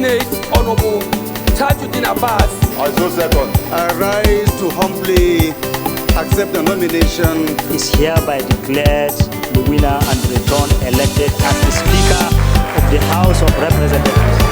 nominate Honorable Tajuddin Abbas. I so second. I rise to humbly accept the nomination. Is hereby declared the winner and returned elected as the Speaker of the House of Representatives.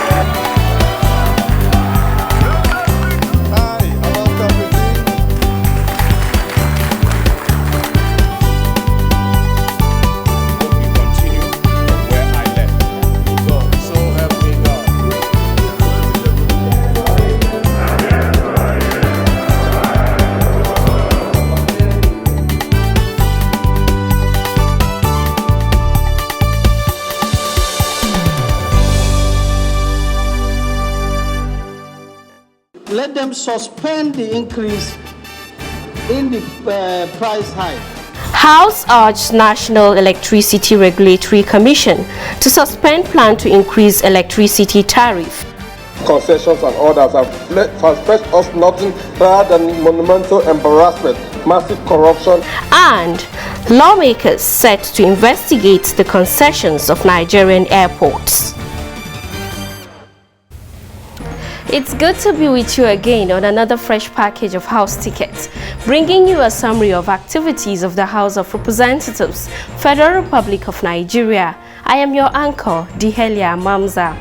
Let them suspend the increase in the price hike. House urged National Electricity Regulatory Commission to suspend plan to increase electricity tariff. Concessions and orders have fetched us nothing rather than monumental embarrassment, massive corruption. And lawmakers set to investigate the concessions of Nigerian airports. It's good to be with you again on another fresh package of House Tickets, bringing you a summary of activities of the House of Representatives, Federal Republic of Nigeria. I am your anchor, Dihelia Mamza.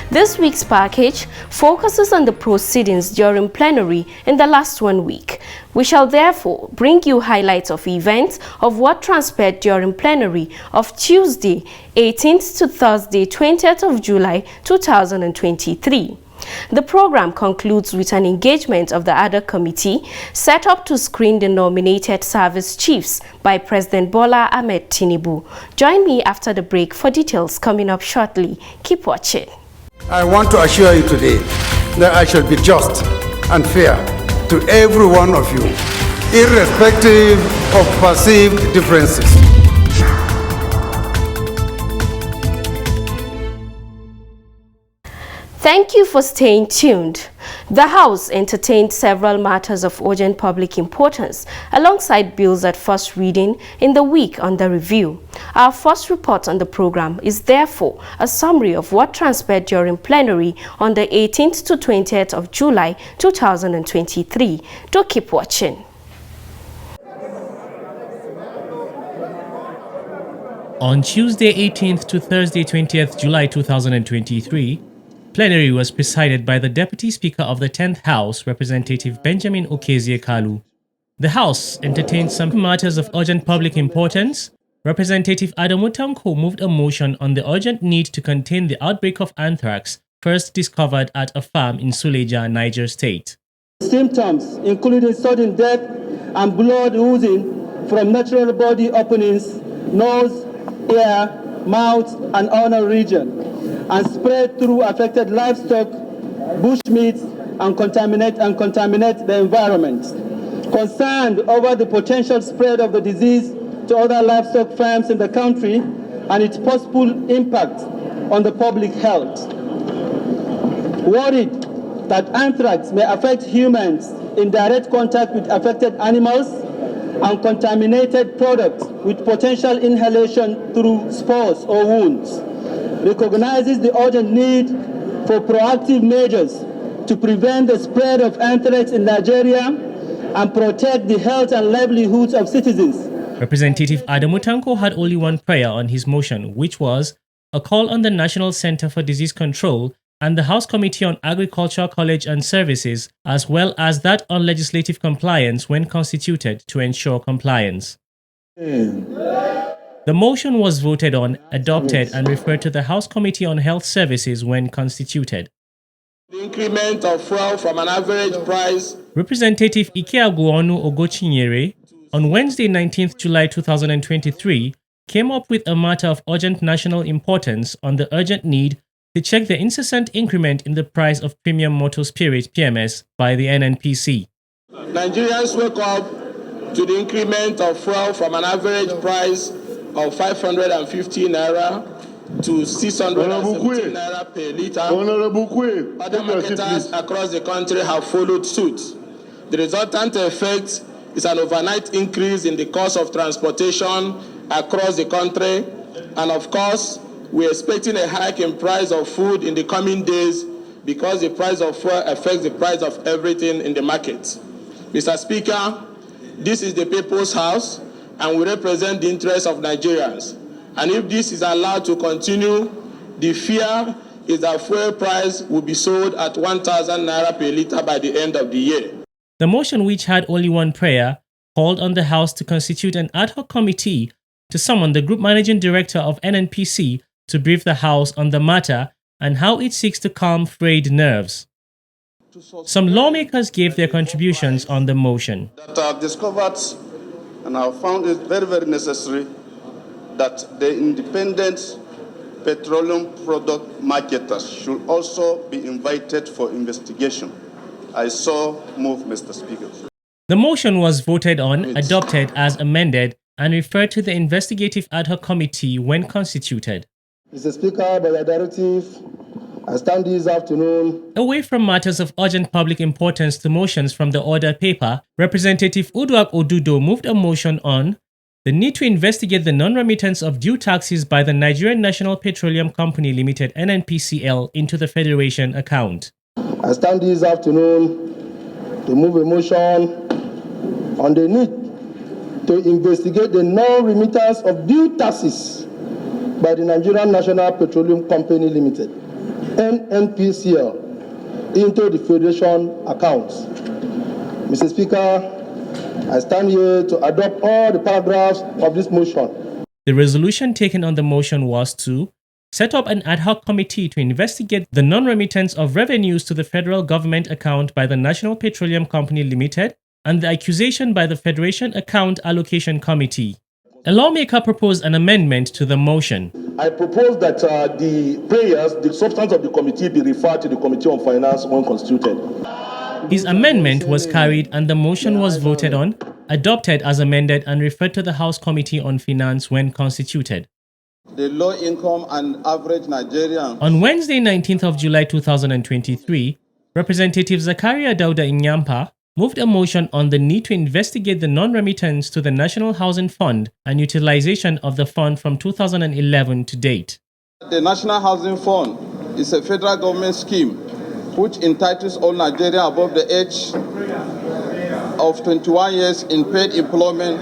This week's package focuses on the proceedings during plenary in the last 1 week. We shall therefore bring you highlights of events of what transpired during plenary of Tuesday, 18th to Thursday, 20th of July, 2023. The program concludes with an engagement of the ad-hoc committee set up to screen the nominated service chiefs by President Bola Ahmed Tinubu. Join me after the break for details coming up shortly. Keep watching. I want to assure you today that I shall be just and fair to every one of you, irrespective of perceived differences. Thank you for staying tuned. The House entertained several matters of urgent public importance alongside bills at first reading in the week under review. Our first report on the program is therefore a summary of what transpired during plenary on the 18th to 20th of July 2023. Do keep watching. On Tuesday 18th to Thursday 20th July 2023, plenary was presided by the Deputy Speaker of the 10th House, Representative Benjamin Okezie-Kalu. The House entertained some matters of urgent public importance. Representative Adamu Tanko moved a motion on the urgent need to contain the outbreak of anthrax first discovered at a farm in Suleja, Niger State. Symptoms including sudden death and blood oozing from natural body openings, nose, ear, mouth, and anal region, and spread through affected livestock, bushmeat, and contaminate the environment. Concerned over the potential spread of the disease to other livestock farms in the country and its possible impact on the public health. Worried that anthrax may affect humans in direct contact with affected animals and contaminated products with potential inhalation through spores or wounds. Recognizes the urgent need for proactive measures to prevent the spread of anthrax in Nigeria and protect the health and livelihoods of citizens. Representative Adamu Tanko had only one prayer on his motion, which was a call on the National Center for Disease Control and the House Committee on Agriculture, College and Services, as well as that on legislative compliance when constituted to ensure compliance. The motion was voted on, adopted, and referred to the House Committee on Health Services when constituted. The increment of fuel from an average price. Representative Ike Aguonu Ogochinyere, on Wednesday 19th July 2023, came up with a matter of urgent national importance on the urgent need to check the incessant increment in the price of premium motor spirit (PMS) by the NNPC. Nigerians wake up to the increment of fuel from an average price of 550 naira to 617 naira per litre. Other marketers across the country have followed suit. The resultant effect is an overnight increase in the cost of transportation across the country, and of course, we're expecting a hike in price of food in the coming days because the price of fuel affects the price of everything in the market. Mr. Speaker, this is the people's house, and we represent the interests of Nigerians. And if this is allowed to continue, the fear is that fuel price will be sold at 1,000 naira per litre by the end of the year. The motion, which had only one prayer, called on the House to constitute an ad hoc committee to summon the Group Managing Director of NNPC to brief the House on the matter and how it seeks to calm frayed nerves. Some lawmakers gave their contributions on the motion. That I've discovered and I've found it very, very necessary that the independent petroleum product marketers should also be invited for investigation. I so move, Mr. Speaker. The motion was voted on, adopted as amended, and referred to the investigative ad hoc committee when constituted. Mr. Speaker, by the directive, I stand this afternoon. Away from matters of urgent public importance to motions from the order paper, Representative Uduak Odudo moved a motion on the need to investigate the non-remittance of due taxes by the Nigerian National Petroleum Company Limited (NNPCL) into the Federation account. I stand this afternoon to move a motion on the need to investigate the non-remittance of due taxes by the Nigerian National Petroleum Company Limited (NNPCL) into the Federation accounts. Mr. Speaker, I stand here to adopt all the paragraphs of this motion. The resolution taken on the motion was to set up an ad hoc committee to investigate the non-remittance of revenues to the federal government account by the National Petroleum Company Limited and the accusation by the Federation Account Allocation Committee. A lawmaker proposed an amendment to the motion. I propose that the prayers, the substance of the committee, be referred to the Committee on Finance when constituted. His amendment was carried and the motion was voted on, adopted as amended, and referred to the House Committee on Finance when constituted. The low-income and average Nigerian. On Wednesday, 19th of July 2023, Representative Zakaria Dauda Inyampa moved a motion on the need to investigate the non-remittance to the National Housing Fund and utilization of the fund from 2011 to date. The National Housing Fund is a federal government scheme which entitles all Nigerians above the age of 21 years in paid employment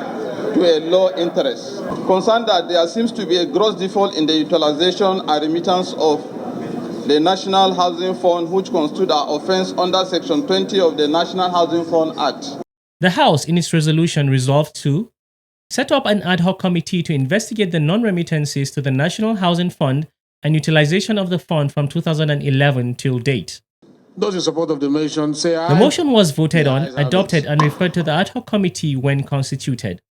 to a low interest. Concerned that there seems to be a gross default in the utilization and remittance of the National Housing Fund, which constitute an offense under Section 20 of the National Housing Fund Act. The House, in its resolution, resolved to set up an ad hoc committee to investigate the non-remittances to the National Housing Fund and utilization of the fund from 2011 till date. Those in support of the motion say aye. The motion was voted on, adopted, and referred to the ad hoc committee when constituted.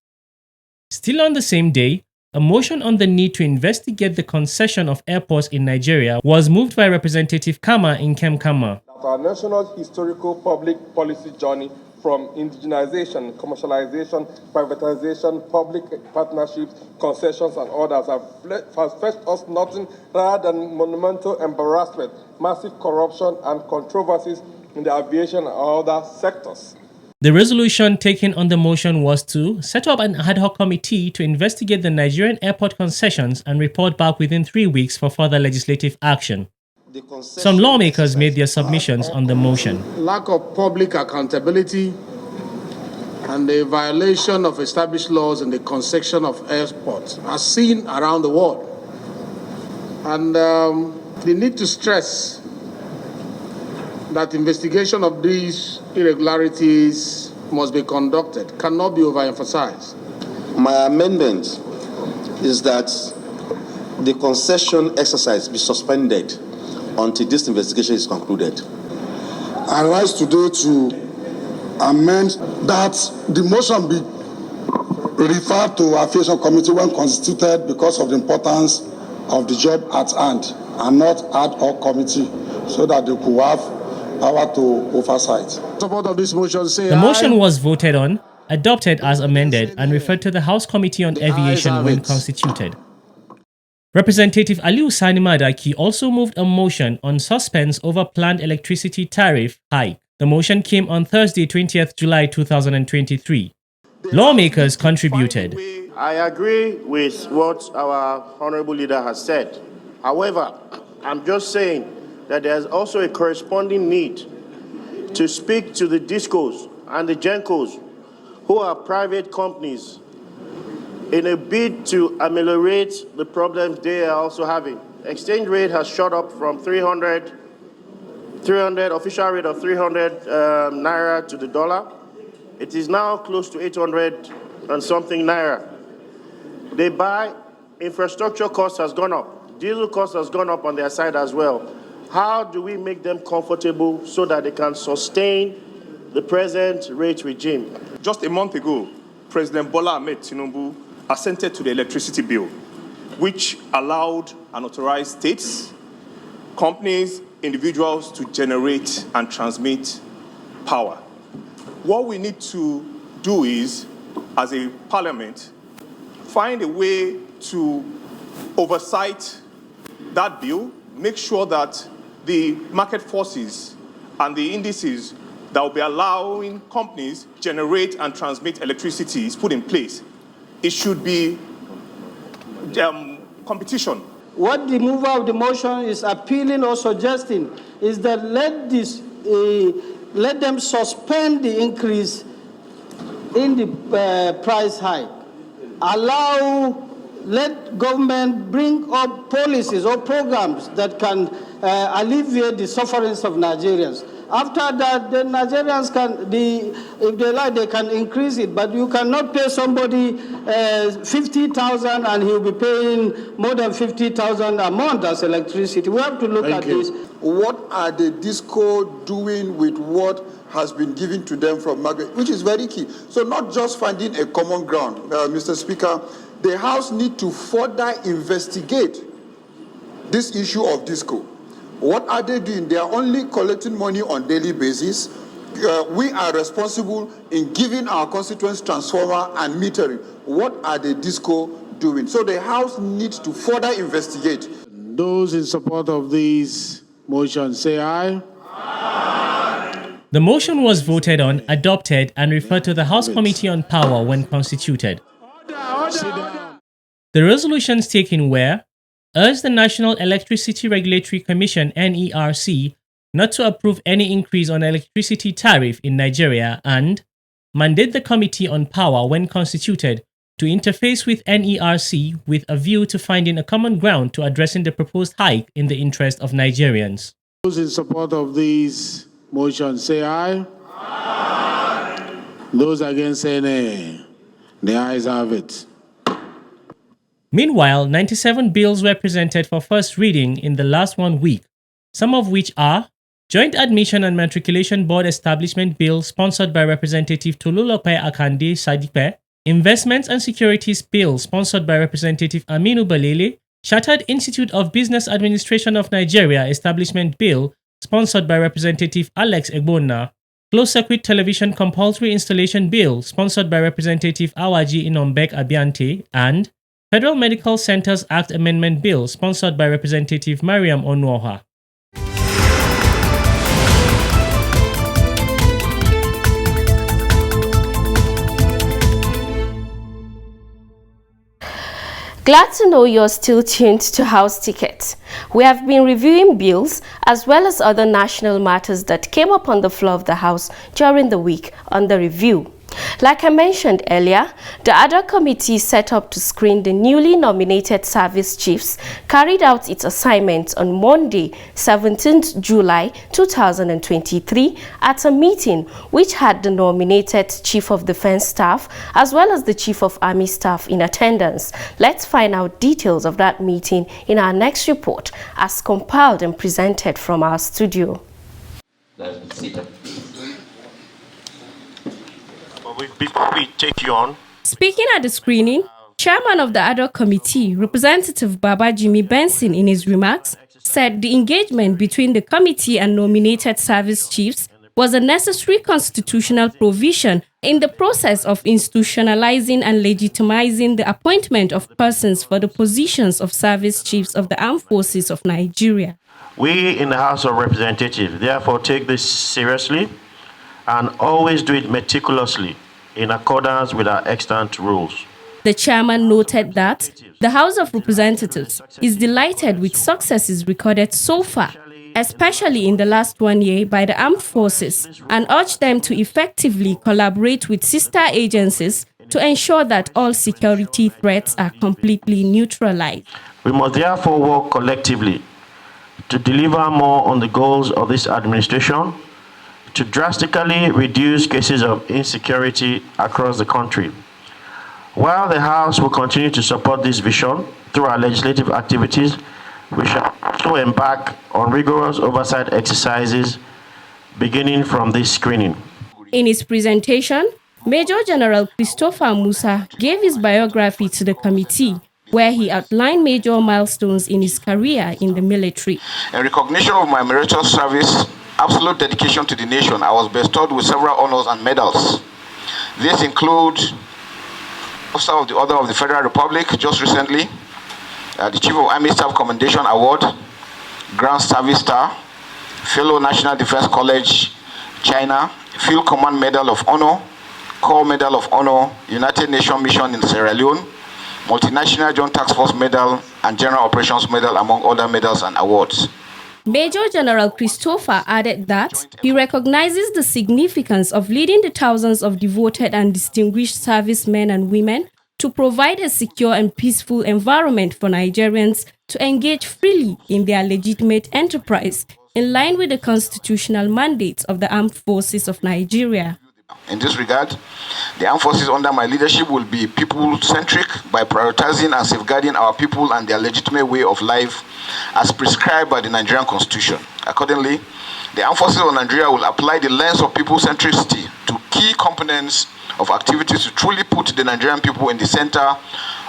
Still on the same day, a motion on the need to investigate the concession of airports in Nigeria was moved by Representative Kama Nkem Kama. Our national historical public policy journey from indigenization, commercialization, privatization, public partnerships, concessions, and others has fetched us nothing rather than monumental embarrassment, massive corruption, and controversies in the aviation and other sectors. The resolution taken on the motion was to set up an ad hoc committee to investigate the Nigerian airport concessions and report back within 3 weeks for further legislative action. Some lawmakers made their submissions on the motion. Lack of public accountability and the violation of established laws in the concession of airports are seen around the world. And the need to stress that investigation of these irregularities must be conducted cannot be overemphasized. My amendment is that the concession exercise be suspended until this investigation is concluded. I rise today to amend that the motion be referred to Aviation Committee when constituted because of the importance of the job at hand, and not ad hoc committee, so that they could have power to oversight. Support of this motion say the motion was voted on, adopted as amended, and referred to the House Committee on Aviation when constituted. Representative Aliu Sani Madaki also moved a motion on suspense over planned electricity tariff hike. The motion came on Thursday, 20th July 2023. Lawmakers contributed. I agree with what our honorable leader has said. However, I'm just saying that there's also a corresponding need to speak to the DISCOs and the GENCOs, who are private companies, in a bid to ameliorate the problems they are also having. Exchange rate has shot up from 300 official rate of 300 naira to the dollar. It is now close to 800 and something naira. They buy, infrastructure cost has gone up. Diesel cost has gone up on their side as well. How do we make them comfortable so that they can sustain the present rate regime? Just a month ago, President Bola Ahmed Tinubu assented to the electricity bill, which allowed and authorized states, companies, individuals to generate and transmit power. What we need to do is, as a parliament, find a way to oversight that bill, make sure that the market forces and the indices that will be allowing companies generate and transmit electricity is put in place. It should be competition. What the mover of the motion is appealing or suggesting is that let them suspend the increase in the price hike. Let government bring up policies or programs that can alleviate the sufferings of Nigerians. After that, the Nigerians if they like, they can increase it. But you cannot pay somebody 50,000 and he'll be paying more than 50,000 a month as electricity. We have to look at this. What are the DISCO doing with what has been given to them from Margaret, which is very key. So not just finding a common ground, Mr. Speaker, the House need to further investigate this issue of DISCO. What are they doing? They are only collecting money on daily basis. We are responsible in giving our constituents transformer and metering. What are the DISCO doing? So the House needs to further investigate. Those in support of these motions, say aye. Aye. The motion was voted on, adopted, and referred to the House Committee on Power when constituted. The resolutions taken were: urge the National Electricity Regulatory Commission (NERC) not to approve any increase on electricity tariff in Nigeria, and mandate the Committee on Power when constituted to interface with NERC with a view to finding a common ground to addressing the proposed hike in the interest of Nigerians. Those in support of these motions, say aye. Aye. Those against, say nay. The ayes have it. Meanwhile, 97 bills were presented for first reading in the last 1 week, some of which are Joint Admission and Matriculation Board Establishment Bill sponsored by Representative Tolulope Akande Sadipe, Investments and Securities Bill sponsored by Representative Aminu Balele, Chartered Institute of Business Administration of Nigeria Establishment Bill sponsored by Representative Alex Egbona, Closed Circuit Television Compulsory Installation Bill sponsored by Representative Awaji Inombek Abiante, and Federal Medical Centers Act Amendment Bill sponsored by Representative Mariam Onuoha. Glad to know you're still tuned to House Tickets. We have been reviewing bills as well as other national matters that came up on the floor of the House during the week under review. Like I mentioned earlier, the ad-hoc committee set up to screen the newly nominated service chiefs carried out its assignments on Monday, 17th July 2023 at a meeting which had the nominated Chief of Defense Staff as well as the Chief of Army Staff in attendance. Let's find out details of that meeting in our next report as compiled and presented from our studio. Before we take you on. Speaking at the screening, Chairman of the ad-hoc committee, Representative Baba Jimmy Benson, in his remarks, said the engagement between the committee and nominated service chiefs was a necessary constitutional provision in the process of institutionalizing and legitimizing the appointment of persons for the positions of service chiefs of the armed forces of Nigeria. We in the House of Representatives therefore take this seriously and always do it meticulously in accordance with our extant rules. The chairman noted that the House of Representatives is delighted with successes recorded so far especially in the last 1 year, by the armed forces and urged them to effectively collaborate with sister agencies to ensure that all security threats are completely neutralized. We must therefore work collectively to deliver more on the goals of this administration, to drastically reduce cases of insecurity across the country. While the House will continue to support this vision through our legislative activities, we shall also embark on rigorous oversight exercises beginning from this screening. In his presentation, Major General Christopher Musa gave his biography to the committee, where he outlined major milestones in his career in the military. In recognition of my meritorious service, absolute dedication to the nation, I was bestowed with several honors and medals. These include Officer of the Order of the Federal Republic just recently, the Chief of Army Staff Commendation Award, Grand Service Star, Fellow National Defense College, China, Field Command Medal of Honor, Corps Medal of Honor, United Nations Mission in Sierra Leone, Multinational Joint Task Force Medal, and General Operations Medal, among other medals and awards. Major General Christopher added that he recognizes the significance of leading the thousands of devoted and distinguished servicemen and women to provide a secure and peaceful environment for Nigerians to engage freely in their legitimate enterprise, in line with the constitutional mandates of the Armed Forces of Nigeria. In this regard, the armed forces under my leadership will be people-centric by prioritizing and safeguarding our people and their legitimate way of life as prescribed by the Nigerian Constitution. Accordingly, the armed forces of Nigeria will apply the lens of people-centricity to key components of activities to truly put the Nigerian people in the center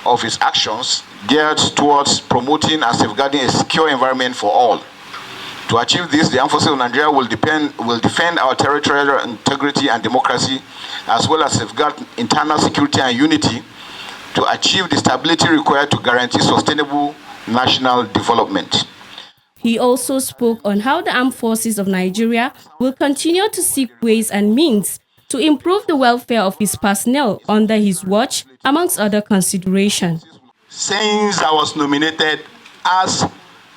of its actions, geared towards promoting and safeguarding a secure environment for all. To achieve this, the armed forces of Nigeria will defend our territorial integrity and democracy, as well as safeguard internal security and unity to achieve the stability required to guarantee sustainable national development. He also spoke on how the armed forces of Nigeria will continue to seek ways and means to improve the welfare of his personnel under his watch, amongst other considerations. Since I was nominated as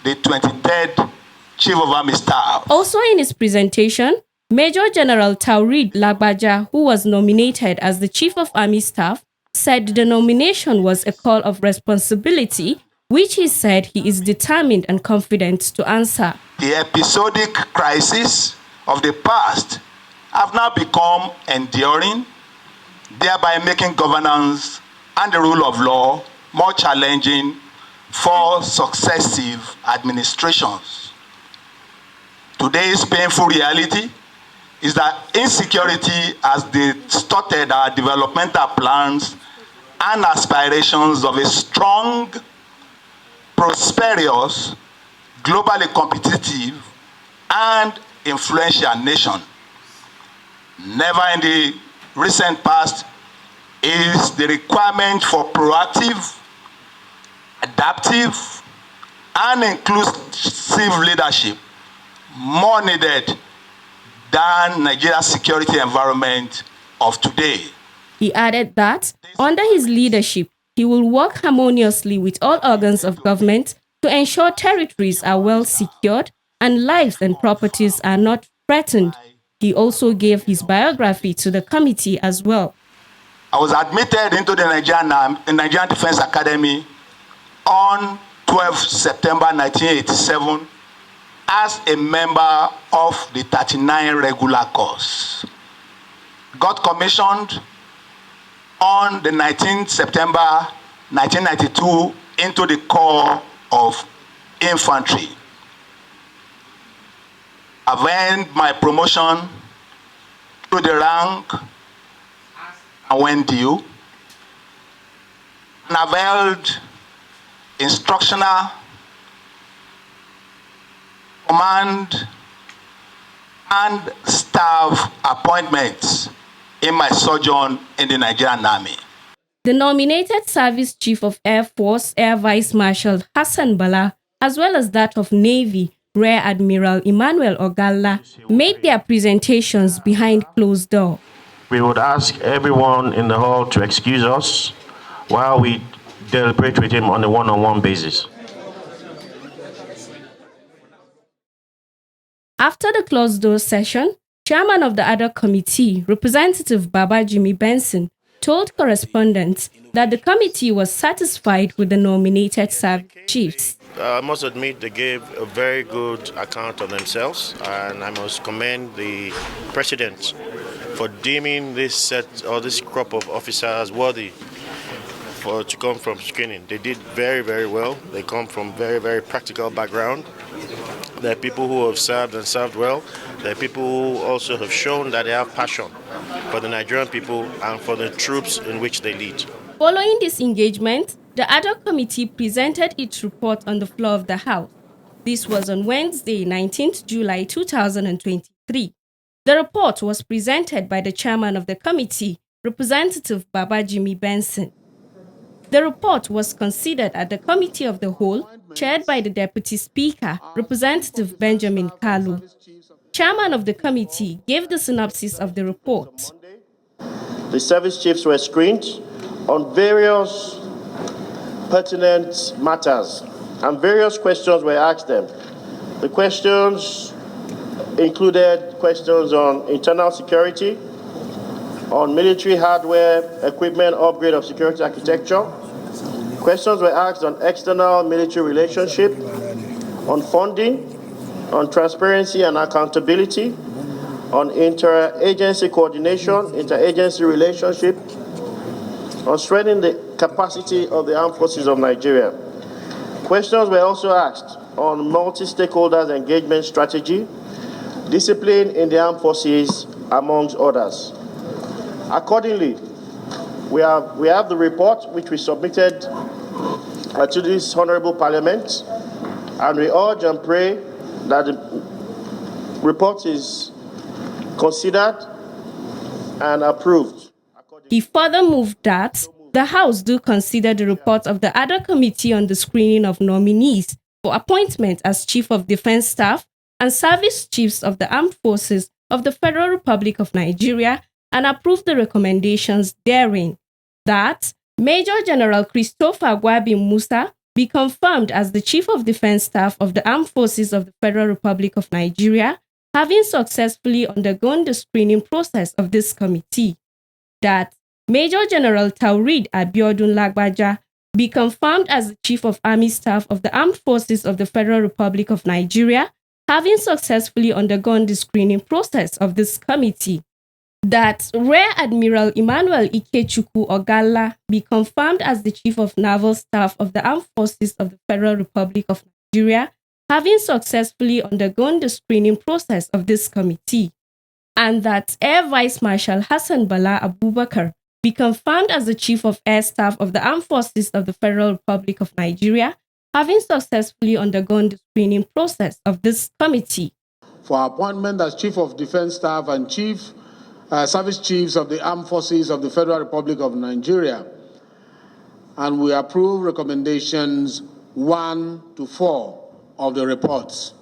the 23rd Chief of Army Staff. Also in his presentation, Major General Taurid Lagbaja, who was nominated as the Chief of Army Staff, said the nomination was a call of responsibility, which he said he is determined and confident to answer. The episodic crises of the past have now become enduring, thereby making governance and the rule of law more challenging for successive administrations. Today's painful reality is that insecurity has distorted our developmental plans and aspirations of a strong, prosperous, globally competitive, and influential nation. Never in the recent past is the requirement for proactive, adaptive, and inclusive leadership more needed than Nigeria's security environment of today. He added that, under his leadership, he will work harmoniously with all organs of government to ensure territories are well secured and lives and properties are not threatened. He also gave his biography to the committee as well. I was admitted into the Nigerian Defense Academy on 12 September 1987 as a member of the 39 regular course. Got commissioned on the 19th September 1992 into the Corps of Infantry. I've earned my promotion to the rank and went due. And I've held instructional, command, and staff appointments in my sojourn in the Nigerian Army. The nominated Service Chief of Air Force, Air Vice Marshal Hassan Bala, as well as that of Navy, Rear Admiral Emmanuel Ogalla, made their presentations behind closed doors. We would ask everyone in the hall to excuse us while we deliberate with him on a one-on-one basis. After the closed-door session, Chairman of the ad-hoc committee, Representative Babajimi Benson, told correspondents that the committee was satisfied with the nominated service chiefs. I must admit they gave a very good account of themselves, and I must commend the President for deeming this set or this crop of officers worthy to come from screening. They did very, very well. They come from very, very practical background. They're people who have served and served well. They're people who also have shown that they have passion for the Nigerian people and for the troops in which they lead. Following this engagement, the ad hoc committee presented its report on the floor of the House. This was on Wednesday, 19th July 2023. The report was presented by the chairman of the committee, Representative Babajimi Benson. The report was considered at the Committee of the Whole, chaired by the Deputy Speaker, Representative Benjamin Kalu. Chairman of the committee gave the synopsis of the report. The service chiefs were screened on various pertinent matters, and various questions were asked them. The questions included questions on internal security, on military hardware, equipment upgrade of security architecture. Questions were asked on external military relationship, on funding, on transparency and accountability, on interagency coordination, interagency relationship, on strengthening the capacity of the armed forces of Nigeria. Questions were also asked on multi-stakeholders engagement strategy, discipline in the armed forces, amongst others. Accordingly, we have the report which we submitted to this Honorable Parliament, and we urge and pray that the report is considered and approved. He further moved that the House do consider the report of the ad hoc committee on the screening of nominees for appointment as Chief of Defense Staff and Service Chiefs of the Armed Forces of the Federal Republic of Nigeria and approve the recommendations therein. That Major General Christopher Gwabi Musa be confirmed as the Chief of Defense Staff of the Armed Forces of the Federal Republic of Nigeria, having successfully undergone the screening process of this committee. That Major General Taurid Abiodun Lagbaja be confirmed as the Chief of Army Staff of the Armed Forces of the Federal Republic of Nigeria, having successfully undergone the screening process of this committee. That Rear Admiral Emmanuel Ikechukwu Ogalla be confirmed as the Chief of Naval Staff of the Armed Forces of the Federal Republic of Nigeria, having successfully undergone the screening process of this committee. And that Air Vice Marshal Hassan Bala Abubakar be confirmed as the Chief of Air Staff of the Armed Forces of the Federal Republic of Nigeria, having successfully undergone the screening process of this committee. For appointment as Chief of Defense Staff and Service Chiefs of the Armed Forces of the Federal Republic of Nigeria. And we approve recommendations 1 to 4 of the reports.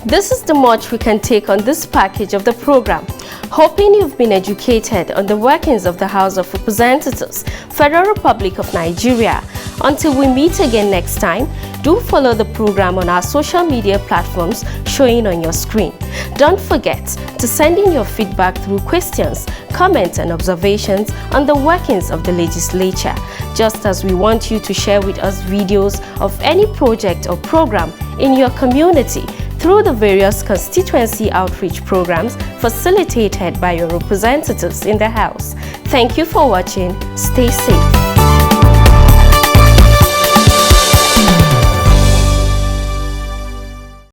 This is the much we can take on this package of the program. Hoping you've been educated on the workings of the House of Representatives, Federal Republic of Nigeria. Until we meet again next time, do follow the program on our social media platforms showing on your screen. Don't forget to send in your feedback through questions, comments and observations on the workings of the legislature, just as we want you to share with us videos of any project or program in your community through the various constituency outreach programs facilitated by your representatives in the House. Thank you for watching. Stay safe.